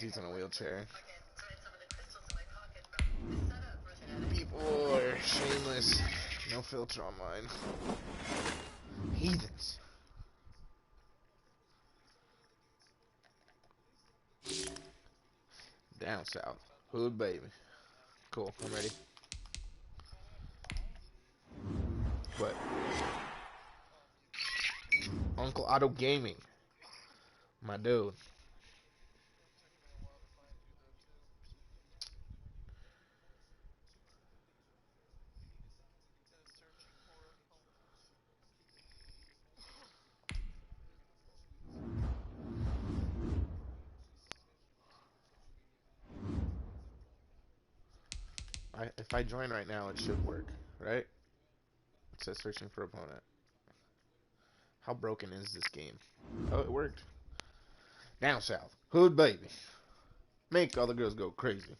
he's in a wheelchair. People are shameless. No filter on mine. Heathens. Down south. Hood baby. Cool, I'm ready. What? Uncle Otto Gaming. My dude. If I join right now, it should work, right? It says searching for opponent. How broken is this game? Oh, it worked. Down south. Hood baby. Make all the girls go crazy.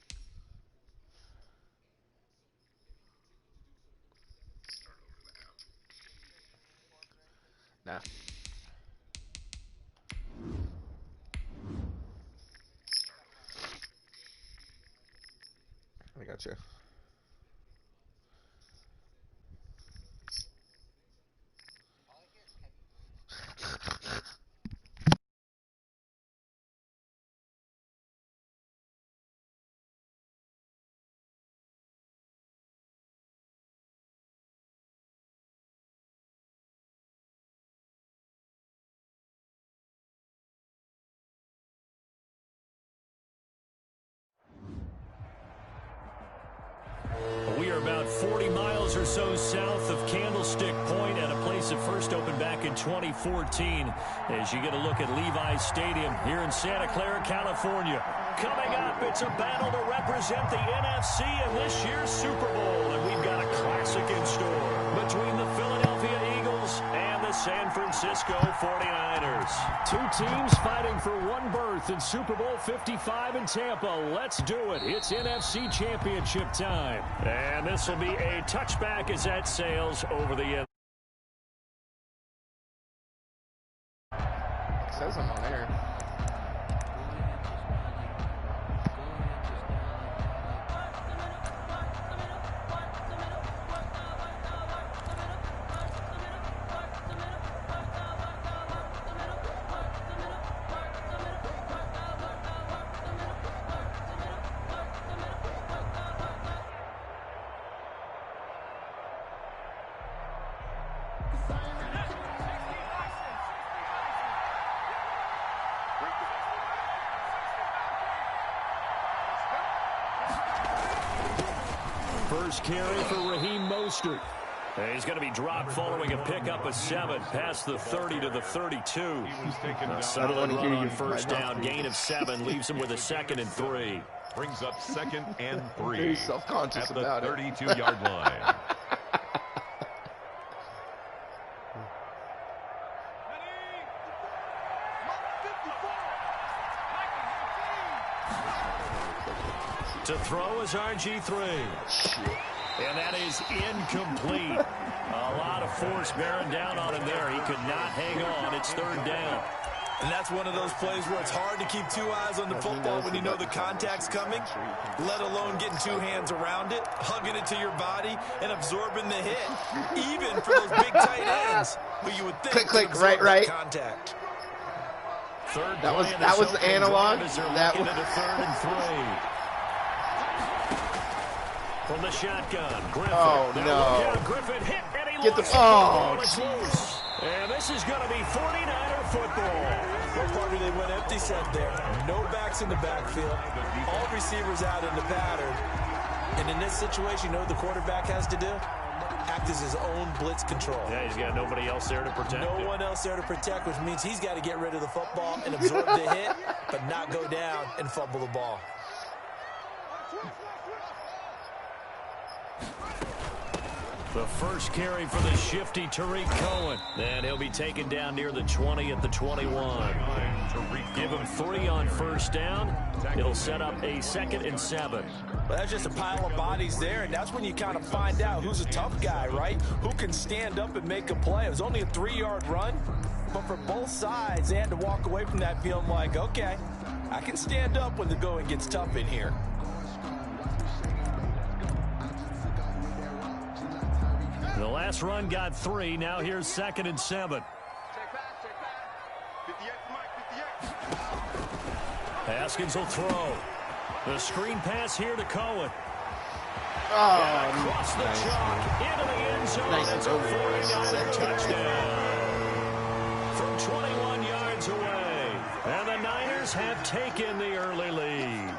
Nah. I gotcha. We are about 40 miles or so south of Candlestick Point at a place that first opened back in 2014 as you get a look at Levi's Stadium here in Santa Clara, California. Coming up, it's a battle to represent the NFC in this year's Super Bowl, and we've got a classic in store between the Philadelphia Eagles and the San Francisco 49ers. Two teams fighting for one berth in Super Bowl 55 in Tampa. Let's do it. It's NFC Championship time. And this will be a touchback as that sails over the end. It says I'm on air. First carry for Raheem Mostert. He's going to be dropped following a pickup of 7 past the 30 to the 32. A solid run on first down. Gain of 7 leaves him with a 2nd and 3. Brings up 2nd and 3. Very self-conscious about it. At the 32-yard line. To throw is RG3. And that is incomplete. A lot of force bearing down on him there. He could not hang on. It's 3rd down. And that's one of those plays where it's hard to keep 2 eyes on the football when you know the contact's coming, let alone getting 2 hands around it, hugging it to your body, and absorbing the hit, even for those big tight ends. But you would think click, right. Contact. Third that was the analog. That was 3rd and 3. From the shotgun, Griffin. Oh, no. Griffin hit, and he Get the... Oh, jeez. And this is going to be 49er football. What part they went empty set there? No backs in the backfield. All receivers out in the pattern. And in this situation, you know what the quarterback has to do? Act as his own blitz control. Yeah, he's got nobody else there to protect him. No one else there to protect, which means he's got to get rid of the football and absorb the hit, but not go down and fumble the ball. The first carry for the shifty Tariq Cohen. And he'll be taken down near the 20 at the 21. Give him 3 on first down. It'll set up a 2nd and 7. Well, that's just a pile of bodies there, and that's when you kind of find out who's a tough guy, right? Who can stand up and make a play. It was only a 3-yard run, But for both sides, they had to walk away from that feeling like, okay, I can stand up when the going gets tough in here. The last run got 3. Now here's 2nd and 7. Haskins will throw. The screen pass here to Cohen. Across the chalk, into the end zone. It's a 49er touchdown. From 21 yards away. And the Niners have taken the early lead.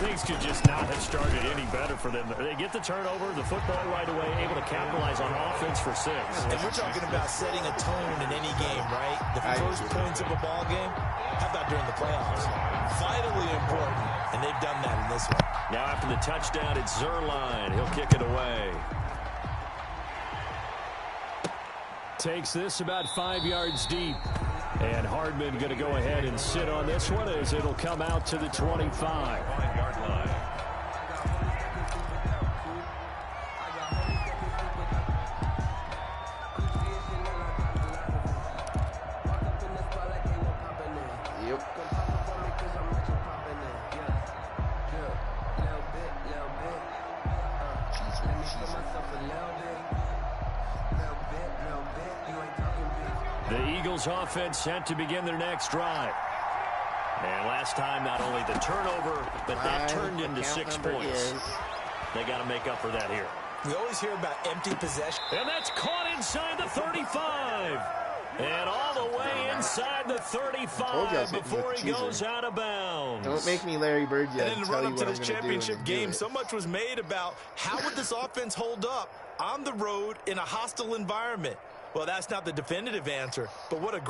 Things could just not have started any better for them. They get the turnover, the football right away, able to capitalize on offense for 6. And we're talking about setting a tone in any game, right? The first points of a ball game. How about during the playoffs? Vitally important, and they've done that in this one. Now after the touchdown, it's Zerline. He'll kick it away. Takes this about 5 yards deep. And Hardman going to go ahead and sit on this one as it'll come out to the 25-yard line. The Eagles offense set to begin their next drive. And last time, not only the turnover, but that turned into 6 points. They got to make up for that here. We always hear about empty possession. And that's caught inside the 35. And all the way inside the 35 before he goes out of bounds. Don't make me Larry Bird yet. And in the run-up to this championship game, so much was made about how would this offense hold up on the road in a hostile environment. Well, that's not the definitive answer, but what a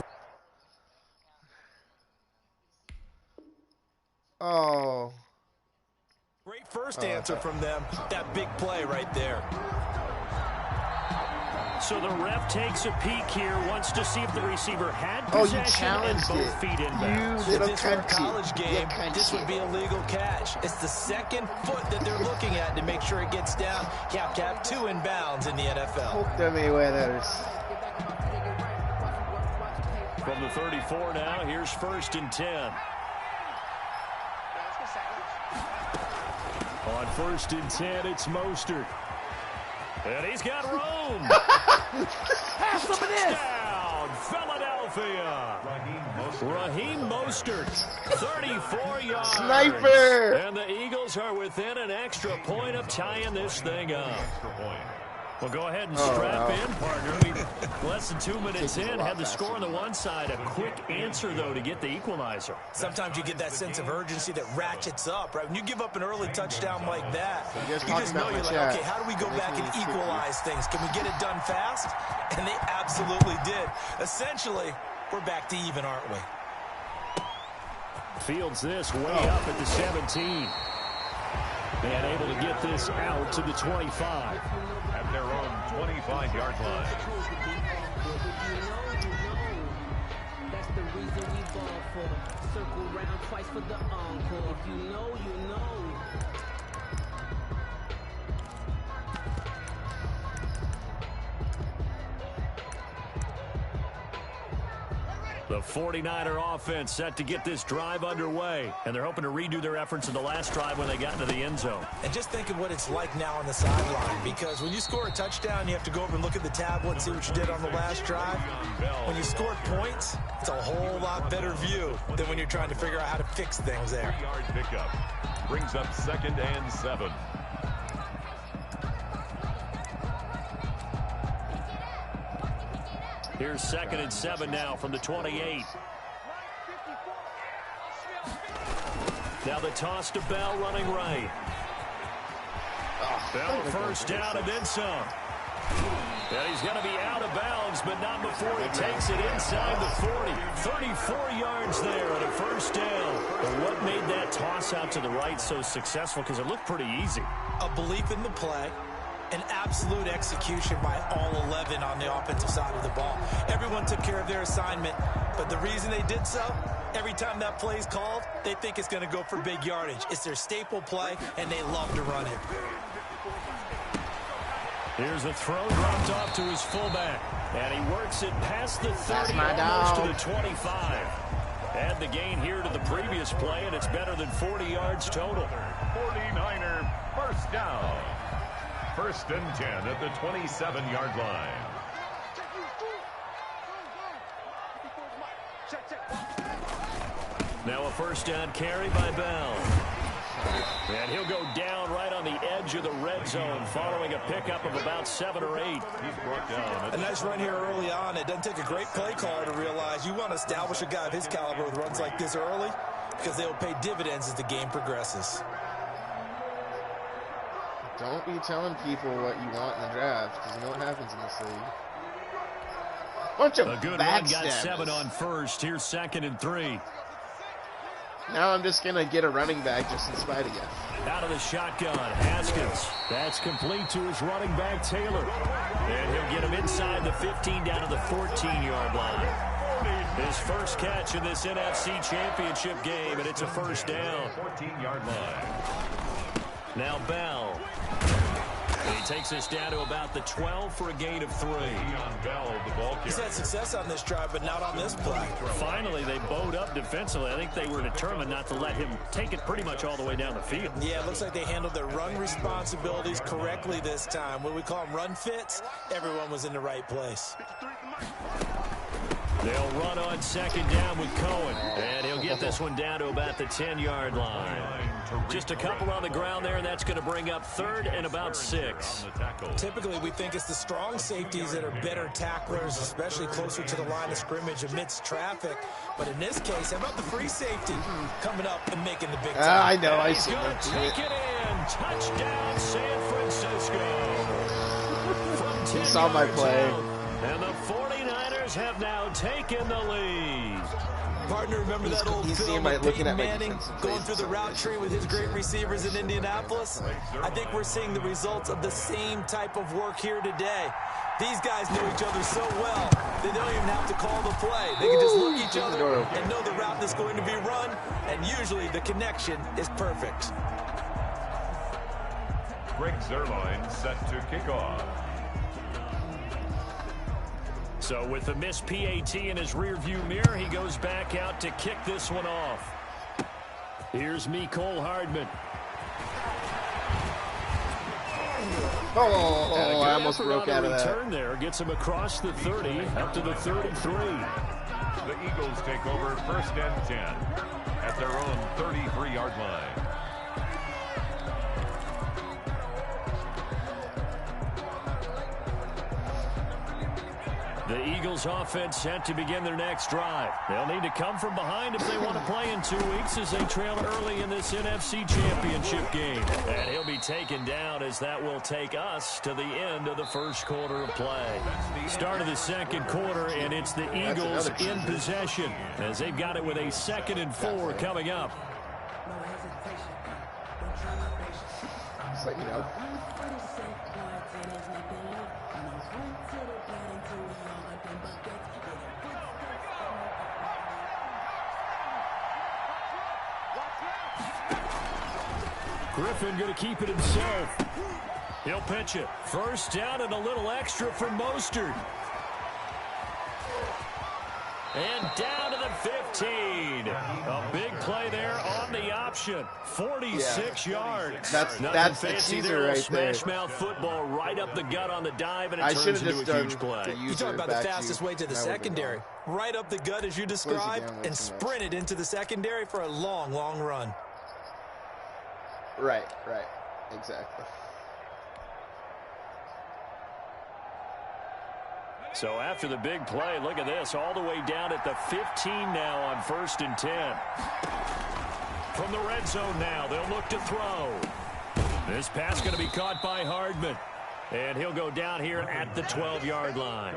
great first answer from them. That big play right there. So the ref takes a peek here, wants to see if the receiver had possession and both feet inbounds. You little If this were a college game, this would be a legal catch. It's the second foot that they're looking at to make sure it gets down. You have to have 2 inbounds in the NFL. Hook them Mayweathers. From the 34 now, here's 1st and 10. On 1st and 10, it's Mostert. And he's got room. Pass him it Down, Philadelphia. Raheem Mostert, 34 yards. Sniper. And the Eagles are within an extra point of tying this thing up. Well, go ahead and strap in, partner. Less than 2 minutes in, had the score on the one side. A quick answer, though, to get the equalizer. Sometimes you get that sense of urgency that ratchets up, right? When you give up an early touchdown like that, you just know you're like, okay, how do we go back and equalize things? Can we get it done fast? And they absolutely did. Essentially, we're back to even, aren't we? Fields this way up at the 17. And able to get this out to the 25. At their own 25-yard line. That's the reason we ball for. Circle round twice for the encore. If you know, you know. The 49er offense set to get this drive underway. And they're hoping to redo their efforts in the last drive when they got into the end zone. And just think of what it's like now on the sideline. Because when you score a touchdown, you have to go over and look at the tablet and see what you did on the last drive. When you score points, it's a whole lot better view than when you're trying to figure out how to fix things there. 3-yard pickup. Brings up 2nd and 7. Here's 2nd and 7 now from the 28. Now the toss to Bell running right. Bell first down and then some. And he's going to be out of bounds, but not before he takes it inside the 40. 34 yards there and a first down. But what made that toss out to the right so successful? Because it looked pretty easy. A belief in the play. An absolute execution by all 11 on the offensive side of the ball. Everyone took care of their assignment, but the reason they did so, every time that play is called, they think it's going to go for big yardage. It's their staple play, and they love to run it. Here's a throw dropped off to his fullback. And he works it past the 30, my almost dog. to the 25. Add the gain here to the previous play, and it's better than 40 yards total. 49er first down. First and 10 at the 27-yard line. Now a first down carry by Bell. And he'll go down right on the edge of the red zone following a pickup of about 7 or 8. He's brought down. A nice run here early on. It doesn't take a great play caller to realize you want to establish a guy of his caliber with runs like this early because they will pay dividends as the game progresses. Don't be telling people what you want in the draft, because you know what happens in this league. Bunch of A good run, got backstabbers. 7 on first. Here's 2nd and 3. Now I'm just going to get a running back just in spite of you. Out of the shotgun, Haskins. That's complete to his running back, Taylor. And he'll get him inside the 15 down to the 14-yard line. His first catch in this NFC Championship game, and it's a first down. 14-yard line. Now Bell. And he takes us down to about the 12 for a gain of 3. On Bell, the ball He's carrier. had success on this drive, but not on this play. Finally, they bowed up defensively. I think they were determined not to let him take it pretty much all the way down the field. Yeah, it looks like they handled their run responsibilities correctly this time. What we call them run fits, everyone was in the right place. They'll run on 2nd down with Cohen. And he'll get this one down to about the 10-yard line. Just a couple on the ground there, and that's going to bring up 3rd and about 6. Typically, we think it's the strong safeties that are better tacklers, especially closer to the line of scrimmage amidst traffic. But in this case, how about the free safety coming up and making the big time? I know, I He's see going that. to take it in. Touchdown, San Francisco. From 10 saw my yards play. out, and the 49ers have now taken the lead. Partner, remember that old he's film seeing my- of looking Peyton at my Manning defensive going plays through the and route stuff. tree with his great receivers in Indianapolis? I think we're seeing the results of the same type of work here today. These guys know each other so well, they don't even have to call the play. They can just look each Keep the other door open. and know the route that's going to be run, and usually the connection is perfect. Greg Zerline set to kick off. So with the missed PAT in his rearview mirror, he goes back out to kick this one off. Here's Mecole Hardman. Oh, And a good I almost effort broke on the out of that. return there. Gets him across the 30, up to the 33. The Eagles take over 1st and 10 at their own 33-yard line. The Eagles offense set to begin their next drive. They'll need to come from behind if they want to play in 2 weeks as they trail early in this NFC Championship game. And he'll be taken down as that will take us to the end of the first quarter of play. Start of the second quarter, and it's the Eagles in possession as they've got it with a 2nd and 4 coming up. Just let you know. Griffin going to keep it himself. He'll pitch it. First down and a little extra for Mostert. And down to the 15. A big play there on the option. 46 yards. That's fancy Caesar there. right there. Smash mouth football right up the gut on the dive, and it I turns should have into just a done huge play. the You user talk about the back fastest to- way to the that would've been secondary. wrong. Right up the gut as you Close it described down way and too much. sprinted into the secondary for a long, long run. Right, exactly. So after the big play, look at this, all the way down at the 15 now on 1st and 10. From the red zone now, they'll look to throw. This pass going to be caught by Hardman. And he'll go down here at the 12-yard line.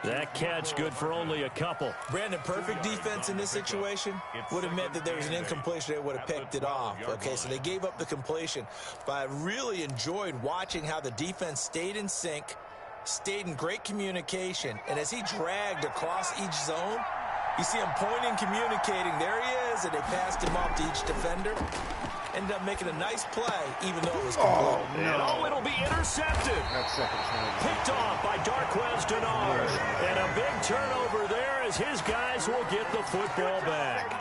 That catch good for only a couple. Brandon, perfect defense in this situation would have meant that there was an incompletion. They would have picked it off. Okay, so they gave up the completion. But I really enjoyed watching how the defense stayed in sync, stayed in great communication, and as he dragged across each zone, You see him pointing, communicating. There he is, and they passed him off to each defender. Ended up making a nice play, even though it was complete. No, it'll be intercepted. That second turnover. Picked off by Darquez Denard. And a big turnover there as his guys will get the football back.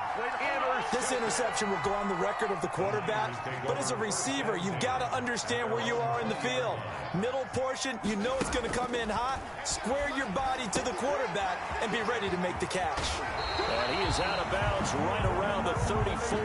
This interception will go on the record of the quarterback, but as a receiver, you've got to understand where you are in the field. Middle portion, you know it's going to come in hot. Square your body to the quarterback and be ready to make the catch. And he is out of bounds right around the 34.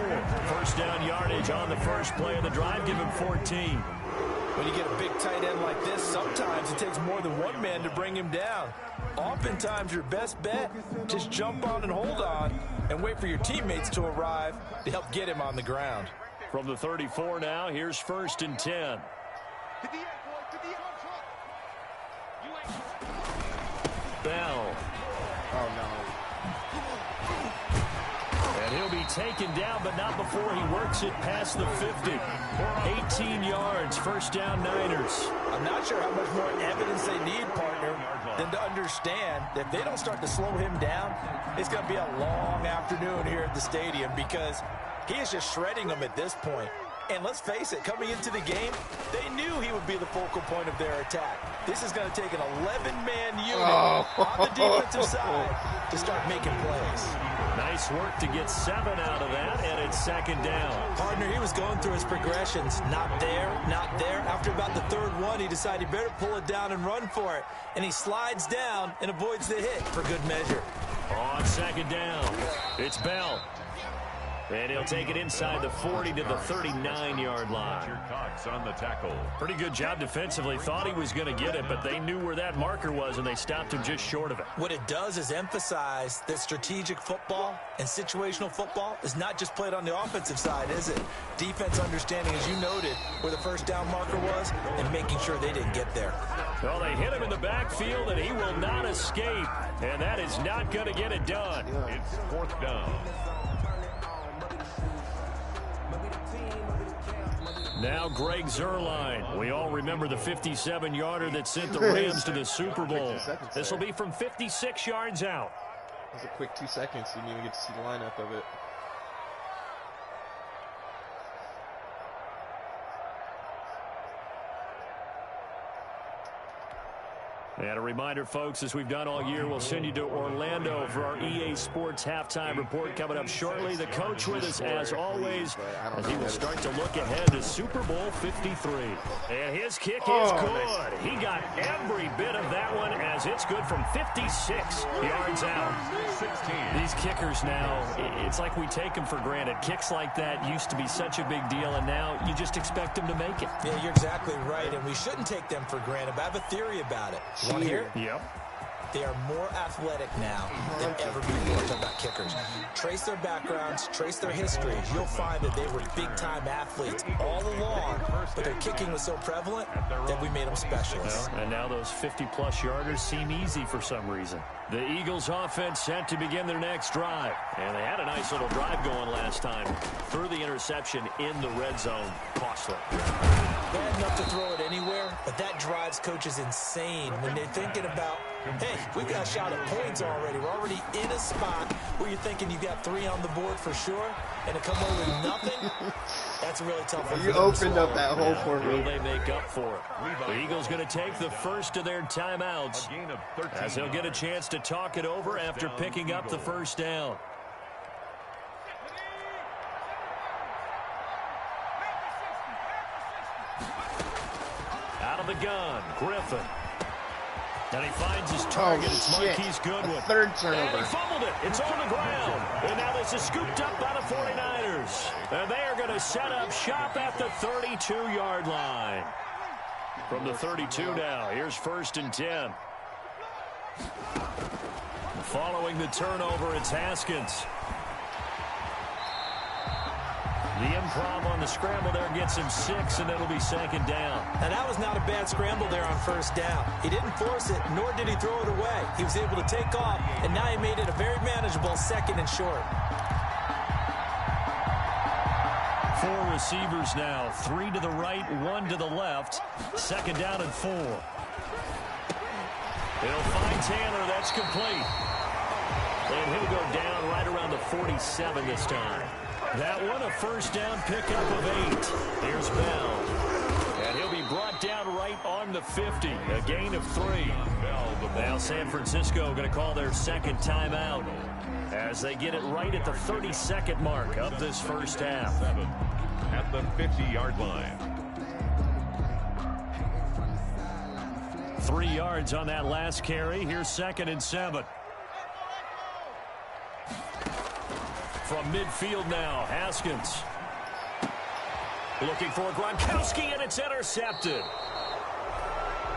First down yardage on the first play of the drive. Give him 14. When you get a big tight end like this, sometimes it takes more than one man to bring him down. Oftentimes, your best bet, just jump on and hold on and wait for your teammates to arrive to help get him on the ground. From the 34 now, here's 1st and 10. Bell. Oh, no. And he'll be taken down, but not before he works it past the 50. 18 yards, first down Niners. I'm not sure how much more evidence they need, partner, than to understand that if they don't start to slow him down, it's going to be a long afternoon here at the stadium because he is just shredding them at this point. And let's face it, coming into the game, they knew he would be the focal point of their attack. This is going to take an 11-man unit on the defensive side to start making plays. Nice work to get 7 out of that, and it's 2nd down. Partner, he was going through his progressions. Not there, not there. After about the 3rd one, he decided he better pull it down and run for it. And he slides down and avoids the hit for good measure. On 2nd down, it's Bell. And he'll take it inside the 40 to the 39-yard line. Cox on the tackle. Pretty good job defensively. Thought he was going to get it, but they knew where that marker was, and they stopped him just short of it. What it does is emphasize that strategic football and situational football is not just played on the offensive side, is it? Defense understanding, as you noted, where the first down marker was and making sure they didn't get there. Well, they hit him in the backfield, and he will not escape. And that is not going to get it done. It's 4th down. Now Greg Zuerlein. We all remember the 57-yarder that sent the Rams to the Super Bowl. This will be from 56 yards out. It was a quick 2 seconds. You didn't even get to see the lineup of it. And a reminder, folks, as we've done all year, we'll send you to Orlando for our EA Sports halftime report coming up shortly. The coach with us, as always, as he will start to look ahead to Super Bowl 53. And his kick is good. He got every bit of that one as it's good from 56 yards out. 16. These kickers now, it's like we take them for granted. Kicks like that used to be such a big deal, and now you just expect them to make it. Yeah, you're exactly right, and we shouldn't take them for granted, but I have a theory about it. Want to hear? Yep. They are more athletic now than ever before. Talking about kickers. Trace their backgrounds, trace their histories. You'll find that they were big-time athletes all along, but their kicking was so prevalent that we made them specialists. Well, and now those 50-plus yarders seem easy for some reason. The Eagles offense set to begin their next drive. And they had a nice little drive going last time. Threw the interception in the red zone. Costly. Bad enough to throw it anywhere, but that drives coaches insane when they're thinking about, hey, we've got a shot at points already. We're already in a spot where you're thinking you got 3 on the board for sure, and to come away with nothing, that's a really tough one. You opened up that hole for me. Will they make up for it? The Eagles going to take the first of their timeouts as they'll get a chance to talk it over after picking up the first down. Out of the gun, Griffin. And he finds his target. It's Marquise Goodwin. 3rd turnover. And he fumbled it. It's on the ground. And now this is scooped up by the 49ers. And they are going to set up shop at the 32-yard line. From the 32 now, here's 1st and 10. Following the turnover, it's Haskins. The improv on the scramble there gets him 6, and it'll be 2nd down. Now, that was not a bad scramble there on 1st down. He didn't force it, nor did he throw it away. He was able to take off, and now he made it a very manageable 2nd and short. 4 receivers now, 3 to the right, 1 to the left. 2nd down and 4. He'll find Taylor. That's complete. And he'll go go down right around the 47 this time. That one, a first down pickup of 8. Here's Bell. And he'll be brought down right on the 50. A gain of 3. Now San Francisco going to call their second timeout as they get it right at the 32nd mark of this first half. At the 50-yard line. 3 yards on that last carry. Here's 2nd and 7. From midfield now, Haskins. Looking for Gronkowski, and it's intercepted.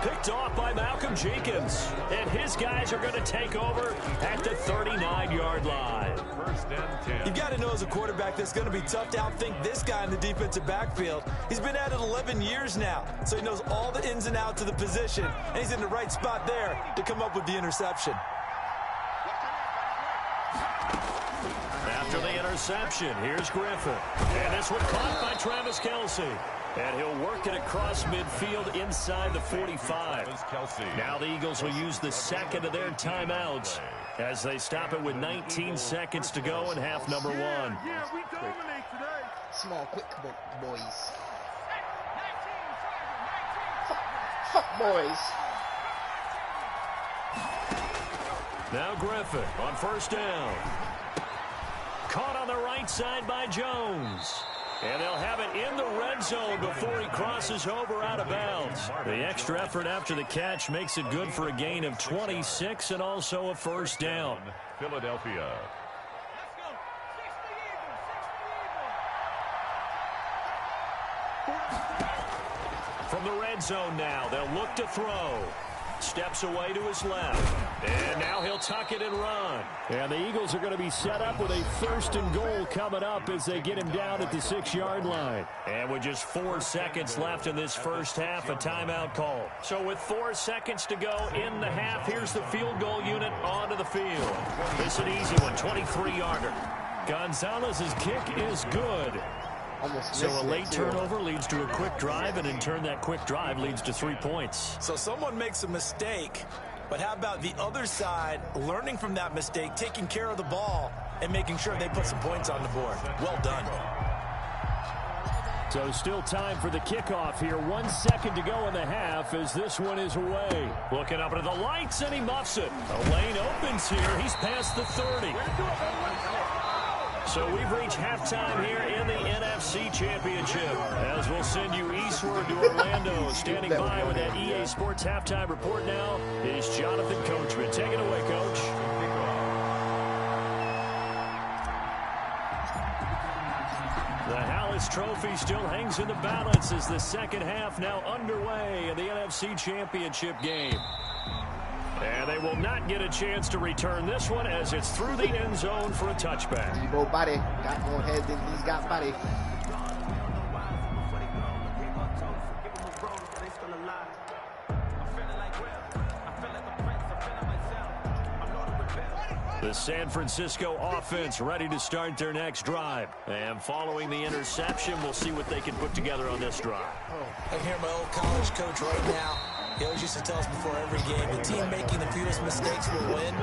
Picked off by Malcolm Jenkins. And his guys are going to take over at the 39-yard line. First and 10. You've got to know as a quarterback that's going to be tough to outthink this guy in the defensive backfield. He's been at it 11 years now, so he knows all the ins and outs of the position, and he's in the right spot there to come up with the interception. After the interception, here's Griffin. And this one caught by Travis Kelce. And he'll work it across midfield inside the 45. Now the Eagles will use the second of their timeouts as they stop it with 19 seconds to go in half number 1. Yeah, we dominate today. Small, quick boys. Fuck boys. Now Griffin on first down. Caught on the right side by Jones. And they'll have it in the red zone before he crosses over out of bounds. The extra effort after the catch makes it good for a gain of 26 and also a first down. Philadelphia. From the red zone now, they'll look to throw. Steps away to his left. And now he'll tuck it and run. And the Eagles are going to be set up with a 1st and goal coming up as they get him down at the 6-yard line. And with just 4 seconds left in this first half, a timeout call. So with 4 seconds to go in the half, here's the field goal unit onto the field. This is an easy one, 23-yarder. Gonzalez's kick is good. So a late turnover leads to a quick drive, and in turn that quick drive leads to 3 points. So someone makes a mistake, but how about the other side learning from that mistake, taking care of the ball, and making sure they put some points on the board? Well done. So still time for the kickoff here. 1 second to go in the half as this one is away. Looking up into the lights, and he muffs it. A lane opens here. He's past the 30. So we've reached halftime here in the NFC Championship. As we'll send you eastward to Orlando. Standing by with that EA Sports halftime report now is Jonathan Coachman. Take it away, Coach. The Hallis Trophy still hangs in the balance as the second half now underway in the NFC Championship game. And they will not get a chance to return this one as it's through the end zone for a touchback. Debo body. Got more head than he's got body. The San Francisco offense ready to start their next drive. And following the interception, we'll see what they can put together on this drive. I hear my old college coach right now. He always used to tell us before every game, the team making the fewest mistakes will win.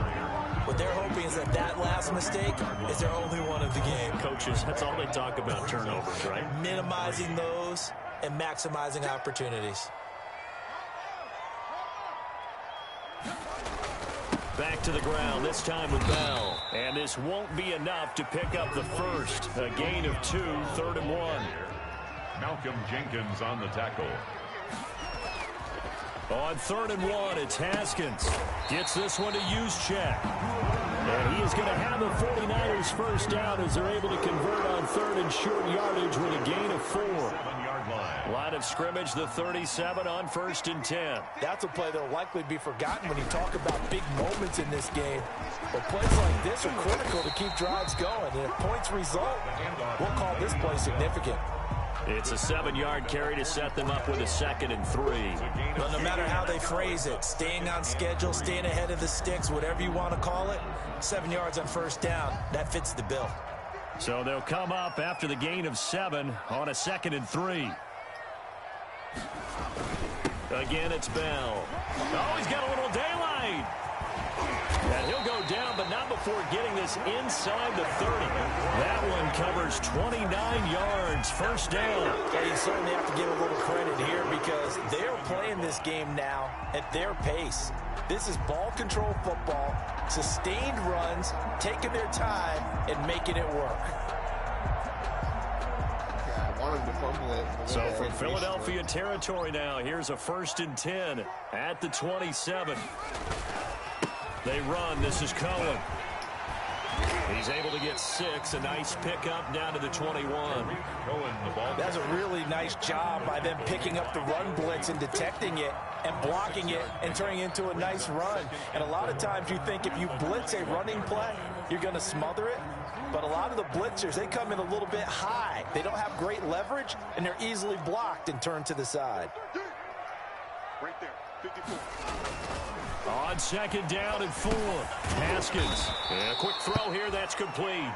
What they're hoping is that that last mistake is their only one of the game. Coaches, that's all they talk about, turnovers, right? Minimizing those and maximizing opportunities. Back to the ground, this time with Bell. And this won't be enough to pick up the first. A gain of 2, 3rd and 1. Malcolm Jenkins on the tackle. On 3rd and 1, it's Haskins. Gets this one to Juszczyk. And he is going to have the 49ers first down as they're able to convert on 3rd and short yardage with a gain of 4. 7-yard line. Line of scrimmage, the 37 on 1st and 10. That's a play that will likely be forgotten when you talk about big moments in this game. But plays like this are critical to keep drives going. And if points result, we'll call this play significant. It's a 7-yard carry to set them up with a 2nd and 3. But no matter how they phrase it, staying on schedule, staying ahead of the sticks, whatever you want to call it, 7 yards on first down, that fits the bill. So they'll come up after the gain of 7 on a 2nd and 3. Again, it's Bell. Oh, he's got a little daylight. And he'll go down, but not before getting this inside the 30. That one covers 29 yards. First down. Yeah, you certainly have to give a little credit here because they're playing this game now at their pace. This is ball control football, sustained runs, taking their time, and making it work. Yeah, I want him to fumble it. So from Philadelphia territory now, here's a 1st and 10 at the 27. They run. This is Cohen. He's able to get 6. A nice pickup down to the 21. That's a really nice job by them picking up the run blitz and detecting it and blocking it and turning it into a nice run. And a lot of times you think if you blitz a running play, you're going to smother it. But a lot of the blitzers, they come in a little bit high. They don't have great leverage, and they're easily blocked and turned to the side. Right there, 54. On 2nd down and 4. Haskins. A quick throw here. That's complete.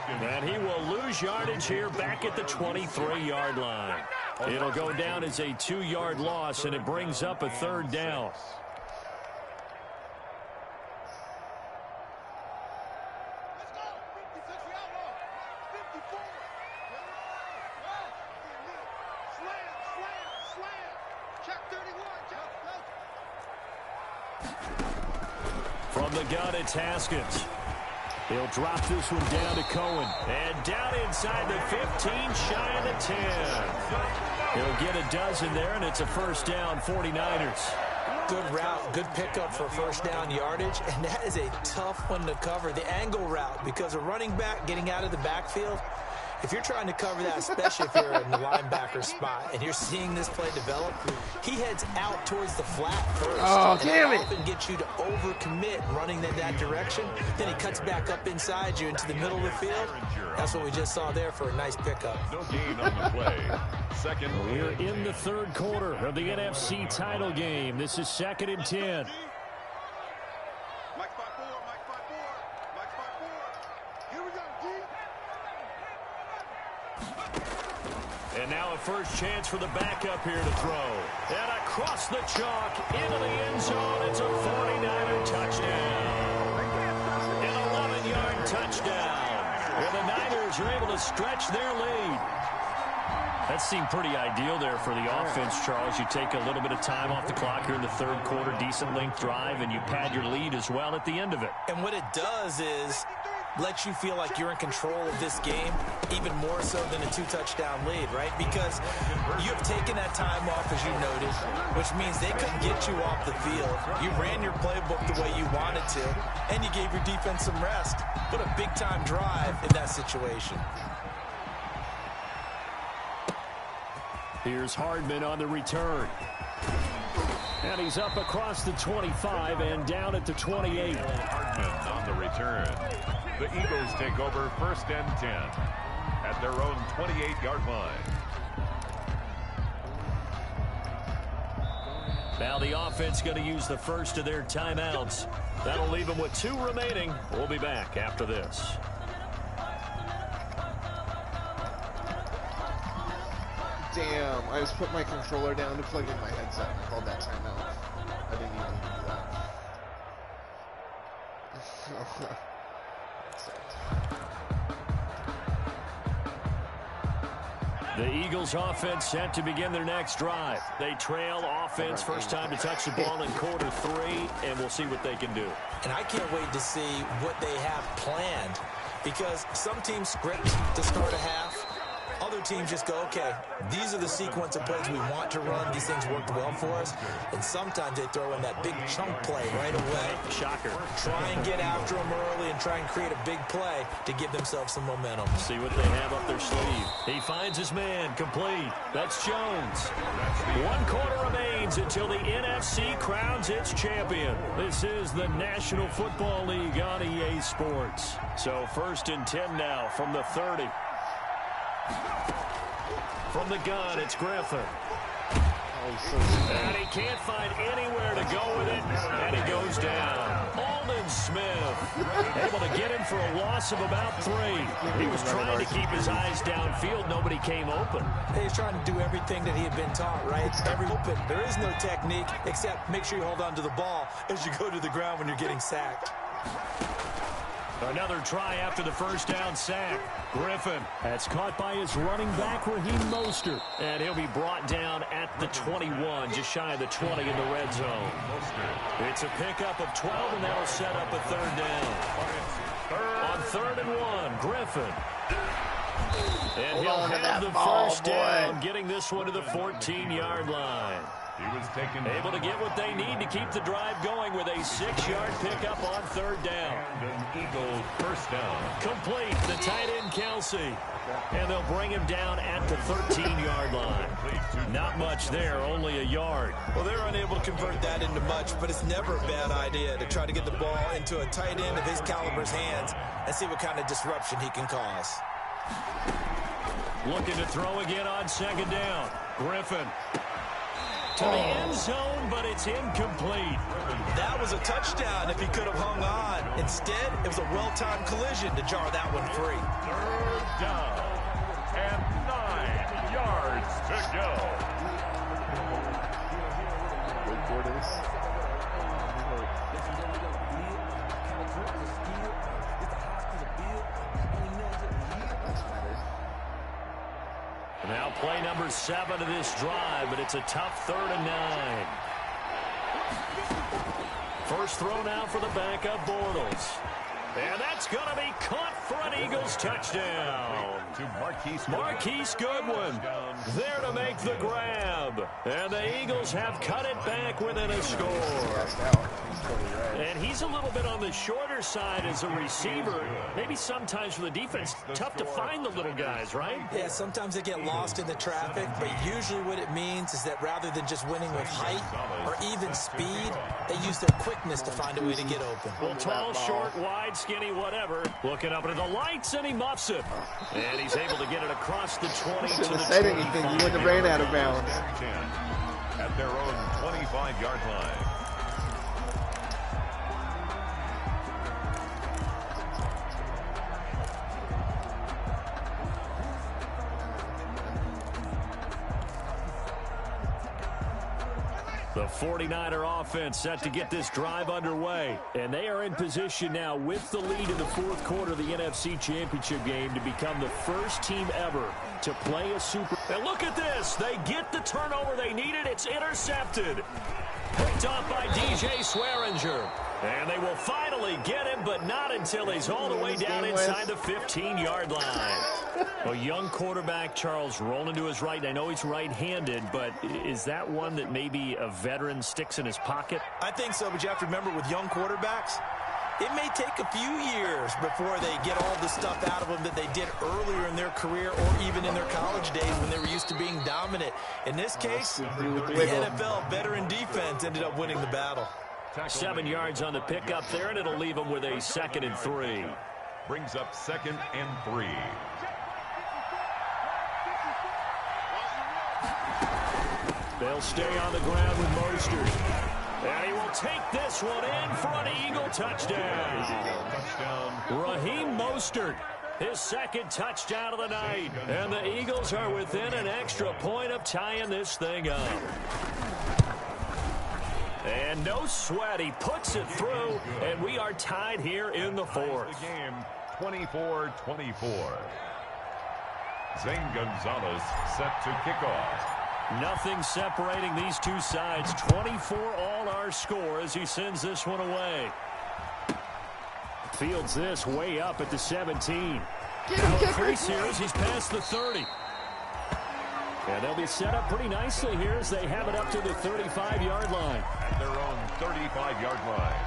And he will lose yardage here back at the 23-yard line. It'll go down as a 2-yard loss, and it brings up a 3rd down. From the gun, it's Haskins. He'll drop this one down to Cohen. And down inside the 15, shy of the 10. He'll get a dozen there, and it's a 1st down, 49ers. Good route, good pickup for 1st down yardage, and that is a tough one to cover, the angle route, because a running back getting out of the backfield, if you're trying to cover that, especially if you're in the linebacker spot and you're seeing this play develop, he heads out towards the flat first. Oh, damn it. And often gets you to overcommit running in that direction. Then he cuts back up inside you into the middle of the field. That's what we just saw there for a nice pickup. No gain on the play. We're in the 3rd quarter of the NFC title game. This is 2nd and 10. And now a first chance for the backup here to throw. And across the chalk into the end zone. It's a 49er touchdown. An 11-yard touchdown. And the Niners are able to stretch their lead. That seemed pretty ideal there for the offense, Charles. You take a little bit of time off the clock here in the 3rd quarter, decent length drive, and you pad your lead as well at the end of it. And what it does is let you feel like you're in control of this game, even more so than a 2-touchdown lead, right? Because you have taken that time off, as you noted, which means they couldn't get you off the field. You ran your playbook the way you wanted to, and you gave your defense some rest. Put a big-time drive in that situation. Here's Hardman on the return. And he's up across the 25 and down at the 28. Hardman on the return. The Eagles take over 1st and 10 at their own 28-yard line. Now the offense going to use the first of their timeouts. That'll leave them with 2 remaining. We'll be back after this. Damn, I just put my controller down to plug in my headset and I called that timeout. I didn't even do that. The Eagles offense set to begin their next drive. They trail offense, first time to touch the ball in quarter 3, and we'll see what they can do. And I can't wait to see what they have planned, because some teams script to start a half. Other teams just go, okay, these are the sequence of plays we want to run. These things worked well for us. And sometimes they throw in that big chunk play right away. Shocker. Try and get after them early and try and create a big play to give themselves some momentum. See what they have up their sleeve. He finds his man, complete. That's Jones. 1 quarter remains until the NFC crowns its champion. This is the National Football League on EA Sports. So 1st and 10 now from the 30. From the gun, it's Griffin. And he can't find anywhere to go with it, and he goes down. Aldon Smith able to get him for a loss of about 3. He was trying to keep his eyes downfield. Nobody came open. He's trying to do everything that he had been taught, right? Every open. There is no technique except make sure you hold on to the ball as you go to the ground when you're getting sacked. Another try after the first down sack. Griffin. That's caught by his running back, Raheem Mostert. And he'll be brought down at the 21, just shy of the 20 in the red zone. It's a pickup of 12, and that'll set up a third down. On 3rd and 1, Griffin. And he'll have the first down, getting this one to the 14-yard line. He was able to get what they need to keep the drive going with a 6-yard pickup on 3rd down. And an Eagles first down. Complete, the tight end Kelsey. And they'll bring him down at the 13-yard line. Not much there, only a yard. Well, they're unable to convert that into much, but it's never a bad idea to try to get the ball into a tight end of his caliber's hands and see what kind of disruption he can cause. Looking to throw again on 2nd down. Griffin. To the end zone, but it's incomplete. That was a touchdown if he could have hung on. Instead, it was a well-timed collision to jar that one free. 3rd down and 9 yards to go. Wait for this. Now play number 7 of this drive, but it's a tough 3rd and 9. First throw now for the backup Bortles. And that's going to be caught for an Eagles touchdown. To Marquise Goodwin there to make the grab. And the Eagles have cut it back within a score. And he's a little bit on the shorter side as a receiver. Maybe sometimes for the defense, tough to find the little guys, right? Yeah, sometimes they get lost in the traffic, but usually what it means is that rather than just winning with height or even speed, they use their quickness to find a way to get open. Well, tall, short, wide, skinny, whatever. Looking up into the lights, and he muffs it. And he's able to get it across the 20 to the 25. Said anything, you wouldn't have ran out of bounds. At their own 25-yard line. The 49er offense set to get this drive underway. And they are in position now with the lead in the 4th quarter of the NFC Championship game to become the first team ever to play a Super. And look at this. They get the turnover they needed. It's intercepted. Picked off by DJ Swearinger. And they will finally get him, but not until he's all the way down inside the 15-yard line. A young quarterback, Charles, rolling to his right. I know he's right-handed, but is that one that maybe a veteran sticks in his pocket? I think so, but you have to remember with young quarterbacks, it may take a few years before they get all the stuff out of them that they did earlier in their career or even in their college days when they were used to being dominant. In this case, the NFL veteran defense ended up winning the battle. 7 yards on the pickup there, and it'll leave them with a 2nd and 3. Brings up 2nd and 3. They'll stay on the ground with Mostert. And he will take this one in for an Eagle touchdown. Raheem Mostert, his 2nd touchdown of the night. And the Eagles are within an extra point of tying this thing up. And no sweat, he puts it through, and we are tied here in the 4th. The game, 24-24. Zane Gonzalez set to kick off. Nothing separating these two sides. 24 all our score as he sends this one away. Fields this way up at the 17. Now increase here as he's past the 30. And they'll be set up pretty nicely here as they have it up to the 35-yard line. At their own 35-yard line.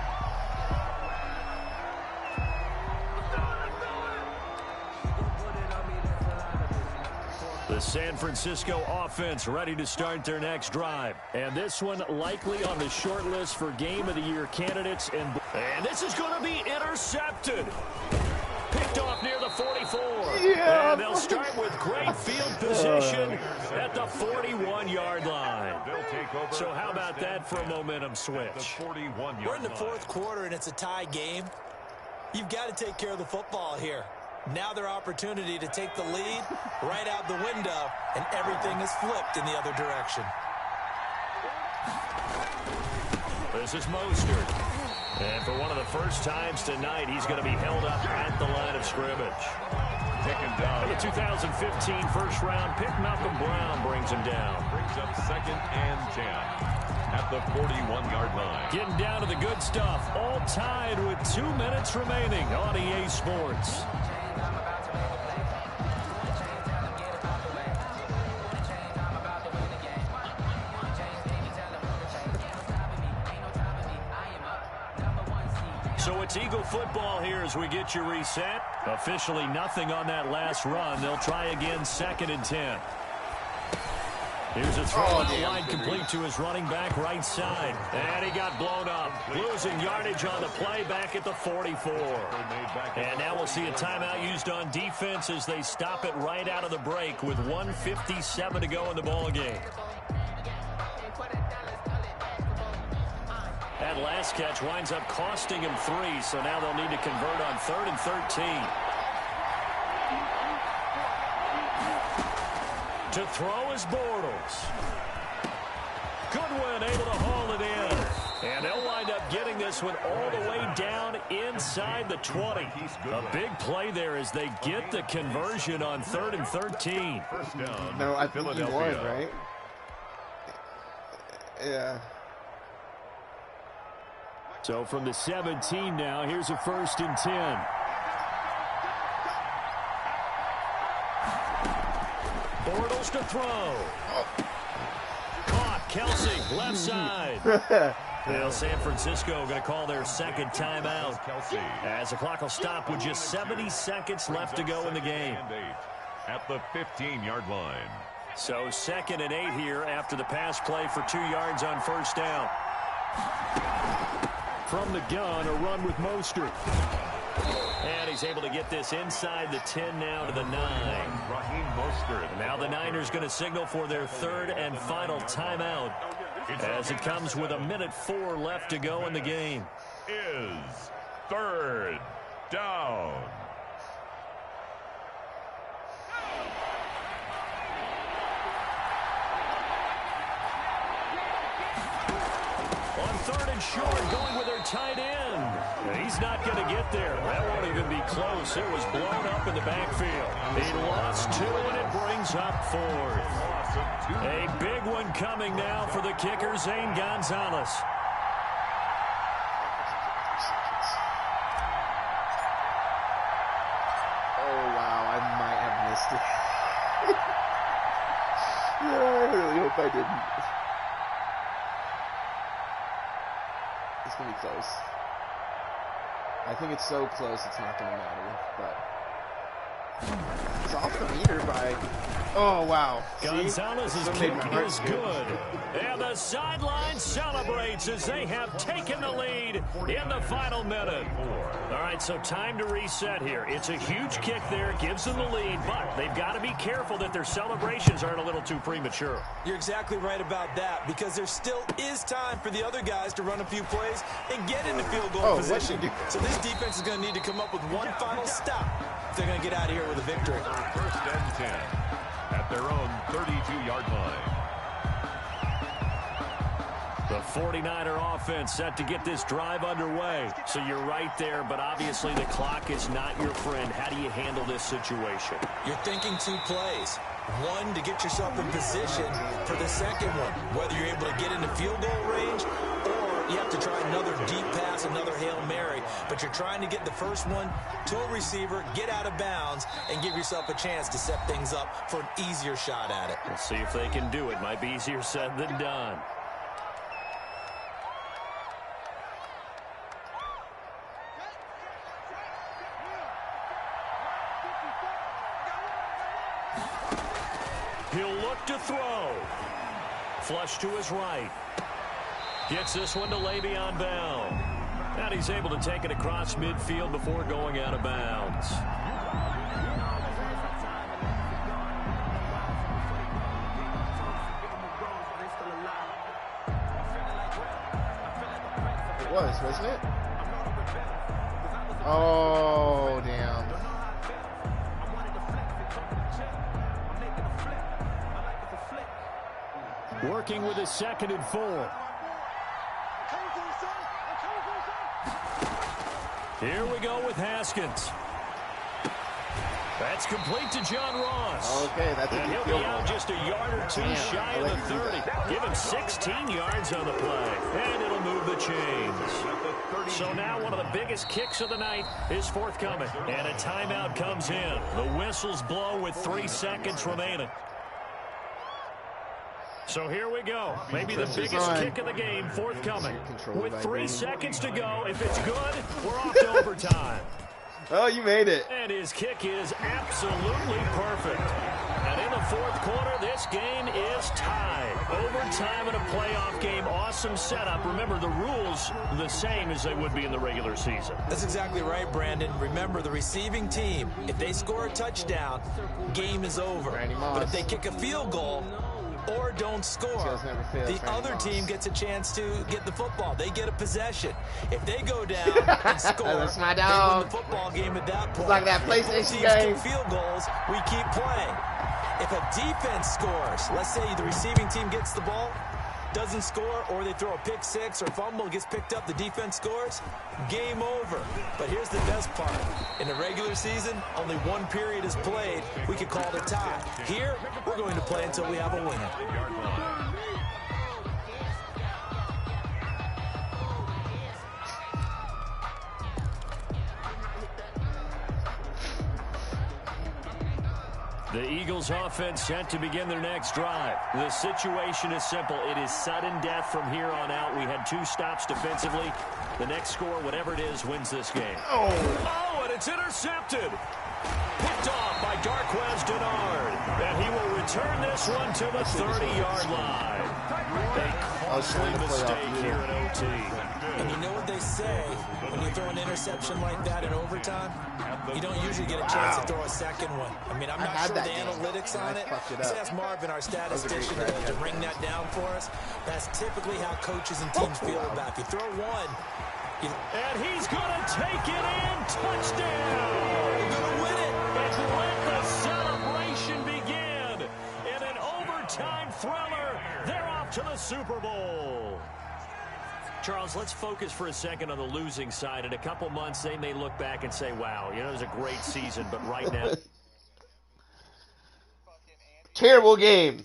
The San Francisco offense ready to start their next drive. And this one likely on the short list for Game of the Year candidates. And this is going to be intercepted. Picked off near the 44. Yeah. And they'll start with great field position at the 41-yard line. So how about that for a momentum switch? We're in the 4th quarter, and it's a tie game. You've got to take care of the football here. Now their opportunity to take the lead right out the window, and everything is flipped in the other direction. This is Mostert. And for one of the first times tonight, he's going to be held up at the line of scrimmage. Taken down. The 2015 first-round pick, Malcolm Brown, brings him down. Brings up 2nd and 10 at the 41-yard line. Getting down to the good stuff. All tied with 2 minutes remaining on EA Sports. So it's Eagle football here as we get you reset. Officially nothing on that last run. They'll try again 2nd and 10. Here's a throw wide complete to his running back right side. And he got blown up. Losing yardage on the play back at the 44. And now we'll see a timeout used on defense as they stop it right out of the break with 1:57 to go in the ball game. That last catch winds up costing him 3, so now they'll need to convert on 3rd and 13. To throw is Bortles. Goodwin able to haul it in. And they'll wind up getting this one all the way down inside the 20. A big play there as they get the conversion on 3rd and 13. First down, No, I think he won, right? Yeah. So from the 17 now, here's a 1st and 10. Bortles to throw. Caught. Kelsey, left side. Now San Francisco going to call their 2nd timeout. As the clock will stop with just 70 seconds left to go in the game. At the 15-yard line. So 2nd and 8 here after the pass play for 2 yards on 1st down. From the gun, a run with Mostert. And he's able to get this inside the 10 now to the 9. Raheem Mostert. Now the Niners going to signal for their 3rd and final timeout as it comes with 1:04 left to go in the game. Is 3rd down. On 3rd and short, going with their tight end. He's not going to get there. That won't even be close. It was blown up in the backfield. He lost 2, and it brings up 4th. A big one coming now for the kicker, Zane Gonzalez. Oh, wow. I might have missed it. Yeah, I really hope I didn't. It's going to be close. I think it's so close it's not going to matter, but it's off the meter by... Oh, wow. Gonzalez's kick is good. And the sideline celebrates as they have taken the lead in the final minute. All right, so time to reset here. It's a huge kick there. It gives them the lead, but they've got to be careful that their celebrations aren't a little too premature. You're exactly right about that because there still is time for the other guys to run a few plays and get into field goal position. So this defense is going to need to come up with one final stop if they're going to get out of here with a victory. 1st and 10 at their own 32-yard line. The 49er offense set to get this drive underway. So you're right there, but obviously the clock is not your friend. How do you handle this situation? You're thinking 2 plays. One, to get yourself in position for the second one, whether you're able to get into field goal range or you have to try another deep pass, another Hail Mary. But you're trying to get the first one to a receiver, get out of bounds, and give yourself a chance to set things up for an easier shot at it. We'll see if they can do it. Might be easier said than done. He'll look to throw. Flush to his right. Gets this one to Le'Veon Bell. And he's able to take it across midfield before going out of bounds. It was, wasn't it? Oh, damn. Working with his 2nd and 4. Here we go with Haskins. That's complete to John Ross. Okay, that's a And good he'll field be out goal. just a yard or two shy of the 30. Give him 16 yards on the play, and it'll move the chains. So now one of the biggest kicks of the night is forthcoming, and a timeout comes in. The whistles blow with 3 seconds remaining. So here we go. Maybe the biggest kick of the game forthcoming. With 3 seconds to go, if it's good, we're off to overtime. Oh, you made it. And his kick is absolutely perfect. And in the fourth quarter, this game is tied. Overtime in a playoff game. Awesome setup. Remember, the rules the same as they would be in the regular season. That's exactly right, Brandon. Remember, the receiving team, if they score a touchdown, game is over. But if they kick a field goal or don't score, the other team gets a chance to get the football. They get a possession. If they go down and score, That's my they dog. win the football game at that point. It's like that If both PlayStation teams game. kick field goals, we keep playing. If a defense scores, let's say the receiving team gets the ball, doesn't score, or they throw a pick six or fumble, gets picked up, the defense scores, game over. But here's the best part. In the regular season, only one period is played. We could call it a tie. Here, we're going to play until we have a winner. The Eagles offense set to begin their next drive. The situation is simple. It is sudden death from here on out. We had 2 stops defensively. The next score, whatever it is, wins this game. Oh, and it's intercepted. Picked off by Darquez Denard. And he will return this one to the 30-yard line. A costly mistake here in OT. And you know what they say, when you throw an interception like that in overtime, you don't usually get a chance to throw a second one. I mean, I'm not sure the analytics on it. Just ask Marvin, our statistician, to bring that down for us. That's typically how coaches and teams feel about it. If you throw one, and he's going to take it in. Touchdown. you're going to win it. And let the celebration begin. In an overtime thriller, they're off to the Super Bowl. Charles, let's focus for a second on the losing side. In a couple months, they may look back and say, wow, it was a great season. But right now, terrible game.